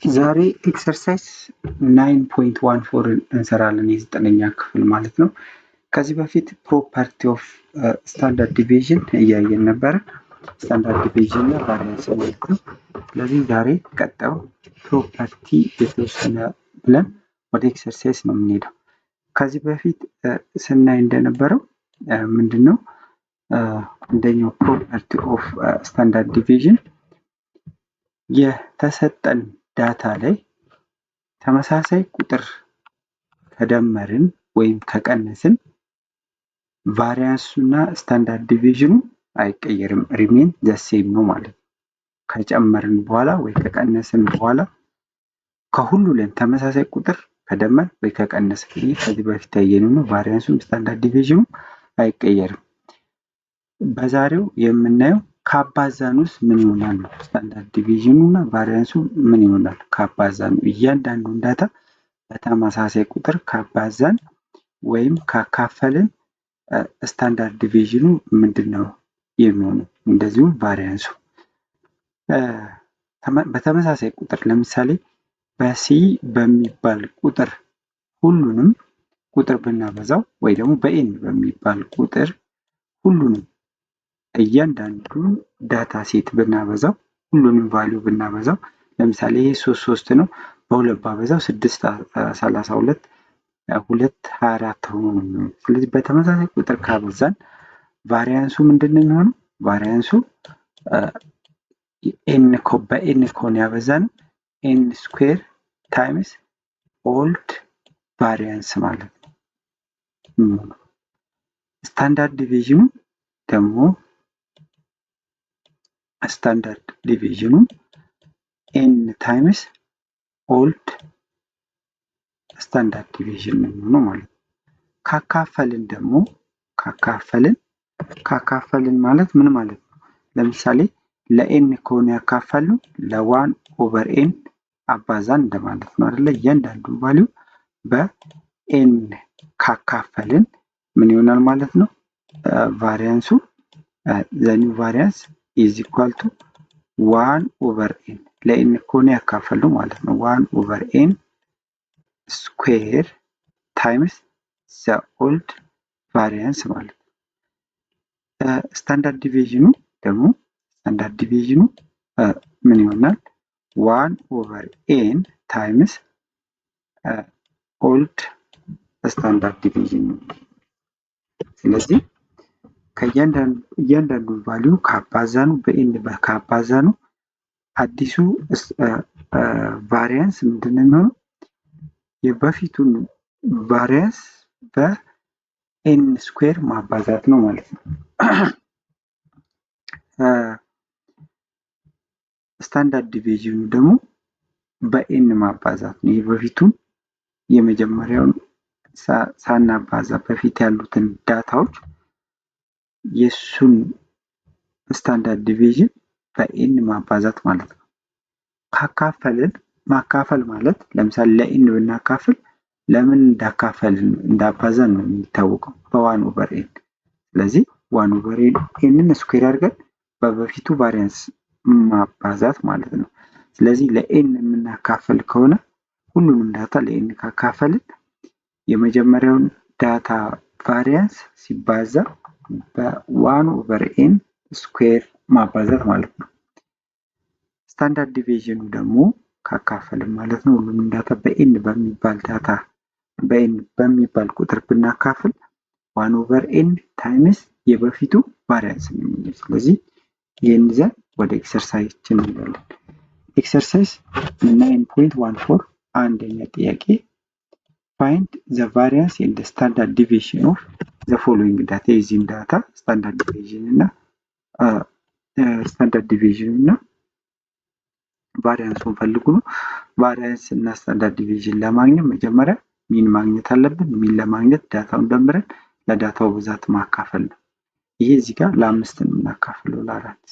ዛሬ ኤክሰርሳይዝ 9.14 እንሰራለን የዘጠነኛ ክፍል ማለት ነው። ከዚህ በፊት ፕሮፐርቲ ኦፍ ስታንዳርድ ዲቪዥን እያየን ነበረ። ስታንዳርድ ዲቪዥን እና ቫሪያንስ ማለት ነው። ስለዚህ ዛሬ ቀጣዩ ፕሮፐርቲ የተወሰነ ብለን ወደ ኤክሰርሳይዝ ነው የምንሄደው። ከዚህ በፊት ስናይ እንደነበረው ምንድነው አንደኛው ፕሮፐርቲ ኦፍ ስታንዳርድ ዲቪዥን የተሰጠን ዳታ ላይ ተመሳሳይ ቁጥር ከደመርን ወይም ከቀነስን ቫሪያንሱና ስታንዳርድ ዲቪዥኑ አይቀየርም፣ ሪሜን ዘሴም ነው ማለት ነው። ከጨመርን በኋላ ወይ ከቀነስን በኋላ ከሁሉ ላይ ተመሳሳይ ቁጥር ከደመር ወይ ከቀነስ ከዚህ በፊት ያየነው ነው። ቫሪያንሱም ስታንዳርድ ዲቪዥኑ አይቀየርም። በዛሬው የምናየው ካባዛኑስ ምን ይሆናል? ስታንዳርድ ዲቪዥኑ እና ቫሪያንሱ ምን ይሆናል? ካባዛኑ እያንዳንዱን ዳታ በተመሳሳይ ቁጥር ካባዛን ወይም ካካፈልን ስታንዳርድ ዲቪዥኑ ምንድነው የሚሆነው? እንደዚሁም ቫሪያንሱ በተመሳሳይ ቁጥር ለምሳሌ በሲ በሚባል ቁጥር ሁሉንም ቁጥር ብናበዛው ወይ ደግሞ በኤን በሚባል ቁጥር ሁሉንም እያንዳንዱን ዳታ ሴት ብናበዛው ሁሉንም ቫልዩ ብናበዛው ለምሳሌ ይሄ 3 ነው። በሁለት ባበዛው 6 32 2 24 ሆኖ ነው። ስለዚህ በተመሳሳይ ቁጥር ካበዛን ቫሪያንሱ ምንድነው የሚሆነው? ቫሪያንሱ በኤን ከሆነ ያበዛን ኤን ስኩዌር ታይምስ ኦልድ ቫሪያንስ ማለት ነው። ስታንዳርድ ዲቪዥኑ ደግሞ ስታንዳርድ ዲቪዥኑ ኤን ታይምስ ኦልድ ስታንዳርድ ዲቪዥን ነው ማለት ነው። ካካፈልን ደግሞ ካካፈልን ማለት ምን ማለት ነው? ለምሳሌ ለኤን ከሆነ ያካፈሉ ለዋን ኦቨር ኤን አባዛን እንደማለት ነው አይደለ? እያንዳንዱ ቫልዩ በኤን ካካፈልን ምን ይሆናል ማለት ነው? ቫሪያንሱ ዘ ኒው ቫሪያንስ ኢዝ ኢኳል ቱ 1 ኦቨር ኤን ለኤን ከሆነ ያካፈሉ ማለት ነው 1 ኦቨር ኤን ስኩዌር ታይምስ ዘ ኦልድ ቫሪያንስ ማለት ነው። ስታንዳርድ ዲቪዥኑ ደግሞ ስታንዳርድ ዲቪዥኑ ምን ይሆናል? 1 ኦቨር ኤን ታይምስ ኦልድ ስታንዳርድ ዲቪዥን ነው። ስለዚህ እያንዳንዱ ቫልዩ ካባዛኑ በኤን ካባዛኑ አዲሱ ቫሪያንስ ምንድነው የሚሆነው? የበፊቱን ቫሪያንስ በኤን ስኩዌር ማባዛት ነው ማለት ነው። ስታንዳርድ ዲቪዥኑ ደግሞ በኤን ማባዛት ነው። የበፊቱን የመጀመሪያውን ሳናባዛ በፊት ያሉትን ዳታዎች የሱን ስታንዳርድ ዲቪዥን በኤን ማባዛት ማለት ነው። ካካፈልን ማካፈል ማለት ለምሳሌ ለኤን ብናካፍል ለምን እንዳባዛን ነው የሚታወቀው በዋን ኦቨር ኤን። ስለዚህ ዋን ኦቨር ኤንን ስኩዌር አድርገን በበፊቱ ቫሪያንስ ማባዛት ማለት ነው። ስለዚህ ለኤን የምናካፍል ከሆነ ሁሉንም ዳታ ለኤን ካካፈልን የመጀመሪያውን ዳታ ቫሪያንስ ሲባዛ በዋን ኦቨር ኤን ስኩዌር ማባዛት ማለት ነው። ስታንዳርድ ዲቪዥኑ ደግሞ ካካፈልን ማለት ነው ሁሉንም ዳታ በኤን በሚባል ቁጥር ብናካፍል 1 ኦቨር ኤን ታይምስ የበፊቱ ቫሪያንስ ነው። ስለዚህ ይህን ይዘን ወደ ኤክሰርሳይዛችን እንሄዳለን። ኤክሰርሳይዝ 9.14 አንደኛ ጥያቄ find the variance in the standard deviation of the following data using data standard deviation እና ቫሪያንሱን ፈልጉ ነው። ቫሪያንስ እና ስታንዳርድ ዲቪዥን ለማግኘት መጀመሪያ ሚን ማግኘት አለብን። ሚን ለማግኘት ዳታውን ደምረን ለዳታው ብዛት ማካፈል ነው። ይሄ እዚህ ጋር ለአምስት ነው የምናካፍለው ለአራት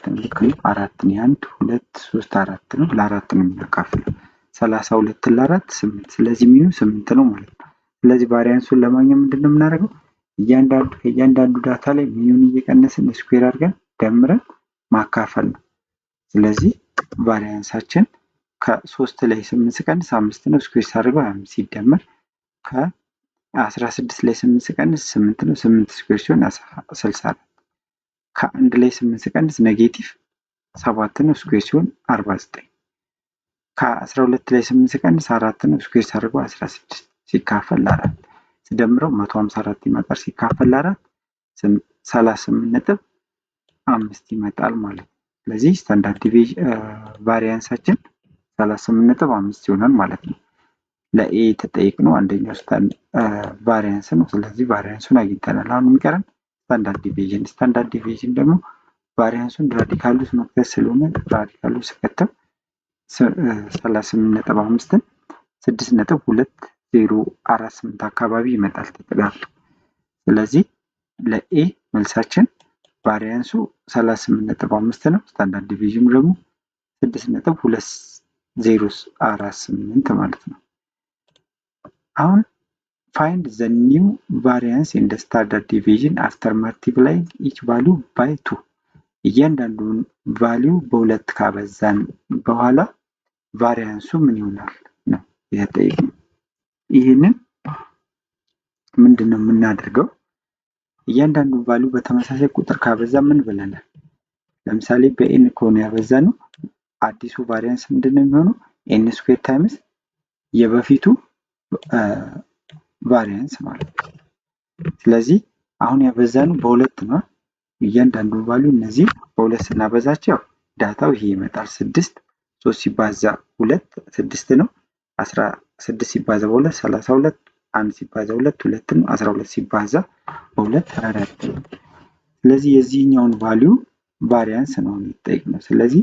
ነው። ልክ ነው። 4 ነው 1 2 3 4 ነው። ለአራት ነው የምናካፍለው 32 ለ4 8። ስለዚህ ሚኑ 8 ነው ማለት ነው። ስለዚህ ቫሪያንሱን ለማግኘት ምንድነው የምናደርገው? እያንዳንዱ ዳታ ላይ ሚኑን እየቀነስን ስኩዌር አድርገን ደምረን ማካፈል ነው። ስለዚህ ቫሪያንሳችን ከ3 ላይ 8 ስቀንስ 5 ነው። ስኩዌር ሳደርገው 25 ሲደመር ከ16 ላይ 8 ስቀንስ 8 ነው። 8 ስኩዌር ሲሆን 64 ከ1 ላይ 8 ስቀንስ ኔጌቲቭ 7 ነው። ስኩዌር ሲሆን 49 ከ12 ላይ 8 ስቀንስ 4 ነው። ስኩዌር ሳደርገው 16 ሲካፈል ለ4 ስደምረው 154 ይመጣል። ሲካፈል ለ4 38.5 ይመጣል ማለት ነው። ስለዚህ ስታንዳርድ ዲቪዥን ቫሪያንሳችን 38.5 ይሆናል ማለት ነው። ለኤ የተጠየቅነው አንደኛው ቫሪያንስ ነው። ስለዚህ ቫሪያንሱን አግኝተናል። አሁን የሚቀረን ስታንዳርድ ዲቪዥን። ስታንዳርድ ዲቪዥን ደግሞ ቫሪያንሱን ራዲካል ውስጥ መክተት ስለሆነ ራዲካል ውስጥ ከተው 38.5ን 6.2048 አካባቢ ይመጣል ተጠጋግቶ። ስለዚህ ለኤ መልሳችን ቫሪያንሱ 38.5 ነው። ስታንዳርድ ዲቪዥኑ ደግሞ 6.2048 ማለት ነው። አሁን ፋይንድ ዘ ኒው ቫሪያንስ ኢን ዘ ስታንዳርድ ዲቪዥን አፍተር መልቲፕላይንግ ኢች ቫልዩ ባይ 2። እያንዳንዱን ቫልዩ በሁለት ካበዛን በኋላ ቫሪያንሱ ምን ይሆናል ነው የተጠየቅነው። ይህንን ምንድን ነው የምናደርገው? እያንዳንዱን ቫልዩ በተመሳሳይ ቁጥር ካበዛ ምን ብለናል? ለምሳሌ በኤን ከሆነ ያበዛነው አዲሱ ቫሪያንስ ምንድን ነው የሚሆነው? ኤን ስኩዌር ታይምስ የበፊቱ ቫሪያንስ ማለት ነው። ስለዚህ አሁን ያበዛነው በሁለት ነው። እያንዳንዱ ቫልዩ እነዚህ በሁለት ስናበዛቸው ዳታው ይሄ ይመጣል። 6 3 ሲባዛ 2 6 ነው። 16 ሲባዛ በ2 32 1 ሲባዛ 2 2 ነው። 12 ሲባዛ በ2 4 ነው። ስለዚህ የዚህኛውን ቫልዩ ቫሪያንስ ነው የሚጠይቀው። ስለዚህ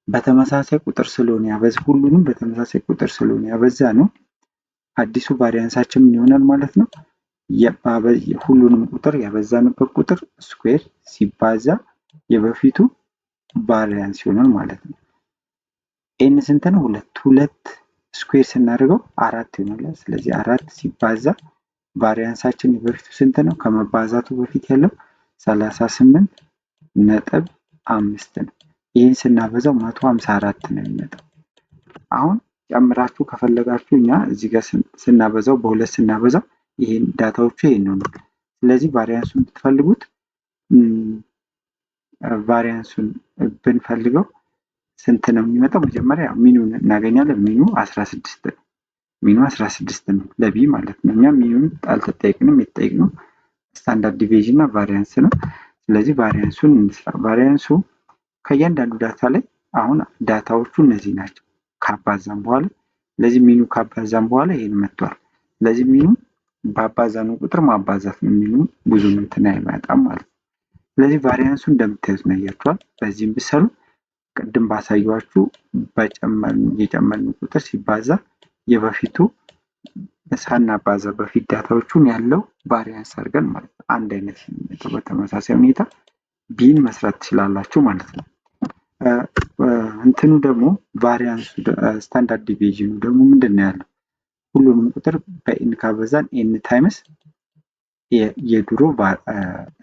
በተመሳሳይ ቁጥር ስለሆነ ሁሉንም በተመሳሳይ ቁጥር ስለሆነ ያበዛ ነው አዲሱ ቫሪያንሳችን ምን ይሆናል ማለት ነው? ሁሉንም ቁጥር ያበዛንበት ቁጥር ስኩዌር ሲባዛ የበፊቱ ቫሪያንስ ይሆናል ማለት ነው። ኤን ስንት ነው? 2 ስኩዌር ስናደርገው 4 ይሆናል። ስለዚህ 4 ሲባዛ ቫሪያንሳችን የበፊቱ ስንት ነው? ከመባዛቱ በፊት ያለው 38.5 ነው። ይህን ስናበዛው 154 ነው የሚመጣው። አሁን ጨምራችሁ ከፈለጋችሁ እኛ እዚህ ጋር ስናበዛው በሁለት ስናበዛው ይሄን ዳታዎቹ ይሄን ነው። ስለዚህ ቫሪያንሱን ብትፈልጉት ቫሪያንሱን ብንፈልገው ስንት ነው የሚመጣው? መጀመሪያ ሚኑን እናገኛለን። ሚኑ 16 ነው። ሚኑ 16 ነው ለቢ ማለት ነው። እኛ ሚኑን አልተጠየቅንም። የተጠየቅነው ስታንዳርድ ዲቪዥን እና ቫሪያንስ ነው። ስለዚህ ቫሪያንሱን እንስራ። ቫሪያንሱ ከእያንዳንዱ ዳታ ላይ አሁን ዳታዎቹ እነዚህ ናቸው ካባዛም በኋላ። ስለዚህ ሚኑ ካባዛም በኋላ ይሄን መጥቷል። ስለዚህ ሚኑ ባባዛኑ ቁጥር ማባዛት ነው። ሚኑ ብዙ እንትን አይመጣም ማለት ነው። ስለዚህ ቫሪያንሱ እንደምታዩት ነው ያያችኋል። በዚህም ብትሰሩ ቅድም ባሳየኋችሁ የጨመርን ቁጥር ሲባዛ የበፊቱ ሳናባዛ በፊት ዳታዎቹን ያለው ቫሪያንስ አድርገን ማለት ነው። አንድ አይነት በተመሳሳይ ሁኔታ ቢን መስራት ትችላላችሁ ማለት ነው። እንትኑ ደግሞ ቫሪያንሱ ስታንዳርድ ዲቪዥኑ ደግሞ ምንድን ነው ያለው? ሁሉንም ቁጥር በኤን ካበዛን ኤን ታይምስ የድሮ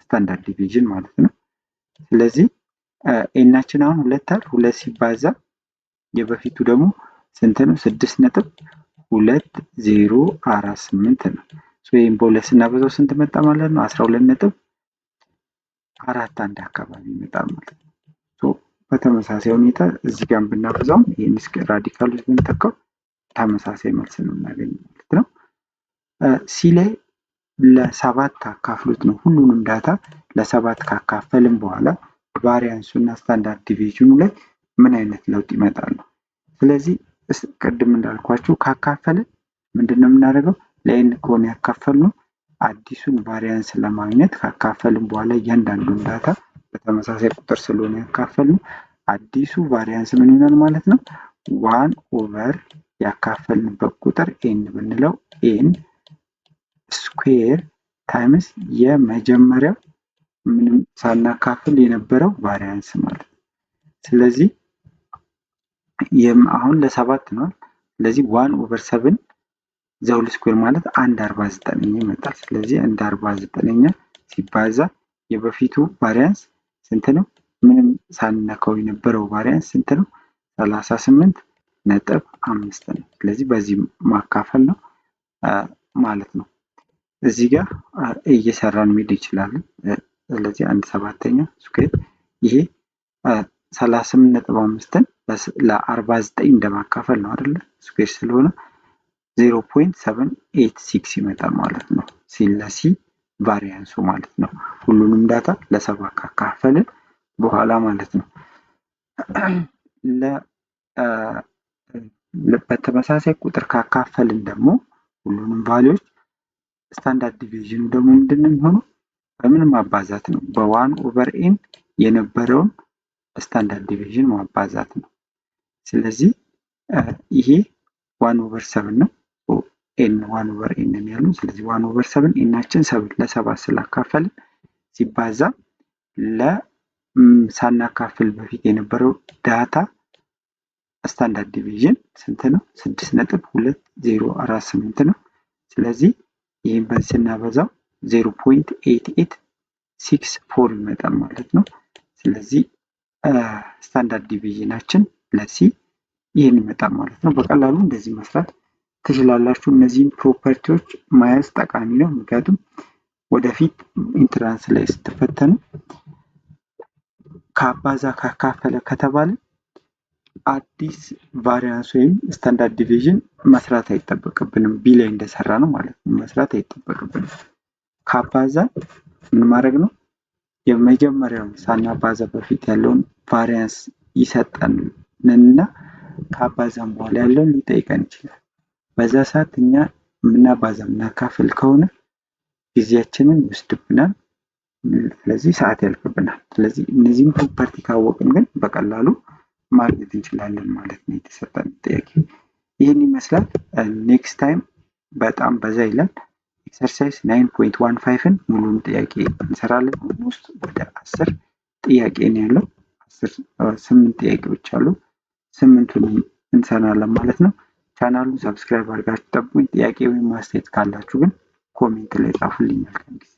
ስታንዳርድ ዲቪዥን ማለት ነው። ስለዚህ ኤናችን አሁን 2 ሲባዛ የበፊቱ ደግሞ ስንት ነው? 6.2048 ነው። ወይም በሁለት ስናበዛው ስንት መጣ ማለት ነው? 12.41 አካባቢ ይመጣል ማለት ነው። በተመሳሳይ ሁኔታ እዚህ ጋር ብናበዛውም ይህን ራዲካል ውስጥ ብንተካው ተመሳሳይ መልስ ነው የምናገኘው ማለት ነው። ሲ ላይ ለ7 አካፍሉት ነው። ሁሉንም ዳታ ለ7 ካካፈልን በኋላ ቫሪያንሱ እና ስታንዳርድ ዲቪዥኑ ላይ ምን አይነት ለውጥ ይመጣል ነው። ስለዚህ ቅድም እንዳልኳችሁ ካካፈልን ምንድነው የምናደርገው? ለኤን ከሆነ ያካፈልነው አዲሱን ቫሪያንስ ለማግኘት ካካፈልን በኋላ እያንዳንዱን ዳታ በተመሳሳይ ቁጥር ስለሆነ ያካፈልነው አዲሱ ቫሪያንስ ምን ይሆናል ማለት ነው? 1 ኦቨር ያካፈልንበት ቁጥር ኤን ብንለው ኤን ስኩዌር ታይምስ የመጀመሪያው ምንም ሳናካፍል የነበረው ቫሪያንስ ማለት ነው። ስለዚህ አሁን ለ7 ነው። ስለዚህ 1 ኦቨር 7 ዘውል ስኩዌር ማለት 1/49 ይመጣል። ስለዚህ 1/49 ሲባዛ የበፊቱ ቫሪያንስ ስንት ነው? ምንም ሳንነካው የነበረው ቫሪያንስ ስንት ነው? 38 6.5 ነው። ስለዚህ በዚህ ማካፈል ነው ማለት ነው። እዚህ ጋር እየሰራን መሄድ እንችላለን። ስለዚህ 1/7 ስኩዌር ይሄ 38.5ን ለ49 እንደማካፈል ነው አይደለ? ስኩዌር ስለሆነ 0.786 ይመጣል ማለት ነው። ለሲ ቫሪያንሱ ማለት ነው። ሁሉንም ዳታ ለ7 ካካፈልን በኋላ ማለት ነው። በተመሳሳይ ቁጥር ካካፈልን ደግሞ ሁሉንም ቫልዩዎች ስታንዳርድ ዲቪዥኑ ደግሞ ምንድን ነው የሚሆነው? በምን ማባዛት ነው? በ1/n የነበረውን ስታንዳርድ ዲቪዥን ማባዛት ነው። ስለዚህ ይሄ 1/7 ነው። ኤን 1/n ነው ያለው። ስለዚህ 1/7 ኤናችን 7 ለ7 ስላካፈልን ሲባዛ ሳናካፍል በፊት የነበረው ዳታ ስታንዳርድ ዲቪዥን ስንት ነው? 6.2048 ነው። ስለዚህ ይህን በዚህ ስናበዛው 0.8864 ይመጣል ማለት ነው። ስለዚህ ስታንዳርድ ዲቪዥናችን ለሲ ይህን ይመጣል ማለት ነው። በቀላሉ እንደዚህ መስራት ትችላላችሁ። እነዚህን ፕሮፐርቲዎች መያዝ ጠቃሚ ነው። ምክንያቱም ወደፊት ኢንትራንስ ላይ ስትፈተኑ ከአባዛ ካካፈለ ከተባለ አዲስ ቫሪያንስ ወይም ስታንዳርድ ዲቪዥን መስራት አይጠበቅብንም። ቢ ላይ እንደሰራ ነው ማለት ነው። መስራት አይጠበቅብንም። ከአባዛን ምን ማድረግ ነው? የመጀመሪያውን ሳናባዛ በፊት ያለውን ቫሪያንስ ይሰጠንና ከአባዛን በኋላ ያለውን ሊጠይቀን ይችላል። በዛ ሰዓት እኛ የምናባዛ የምናካፍል ከሆነ ጊዜያችንን ይወስድብናል። ስለዚህ ሰዓት ያልቅብናል። ስለዚህ እነዚህን ፕሮፐርቲ ካወቅን ግን በቀላሉ ማግኘት እንችላለን ማለት ነው። የተሰጠን ጥያቄ ይህን ይመስላል። ኔክስት ታይም በጣም በዛ ይላል። ኤክሰርሳይዝ 9.15ን ሙሉን ጥያቄ እንሰራለን። ውስጥ ወደ 10 ጥያቄ ነው ያለው። 8 ጥያቄዎች አሉ። 8ቱንም እንሰራለን ማለት ነው። ቻናሉን ሰብስክራይብ አድርጋችሁ ጠብቁኝ። ጥያቄ ወይም ማስተያየት ካላችሁ ግን ኮሜንት ላይ ጻፉልኝ። መልካም ጊዜ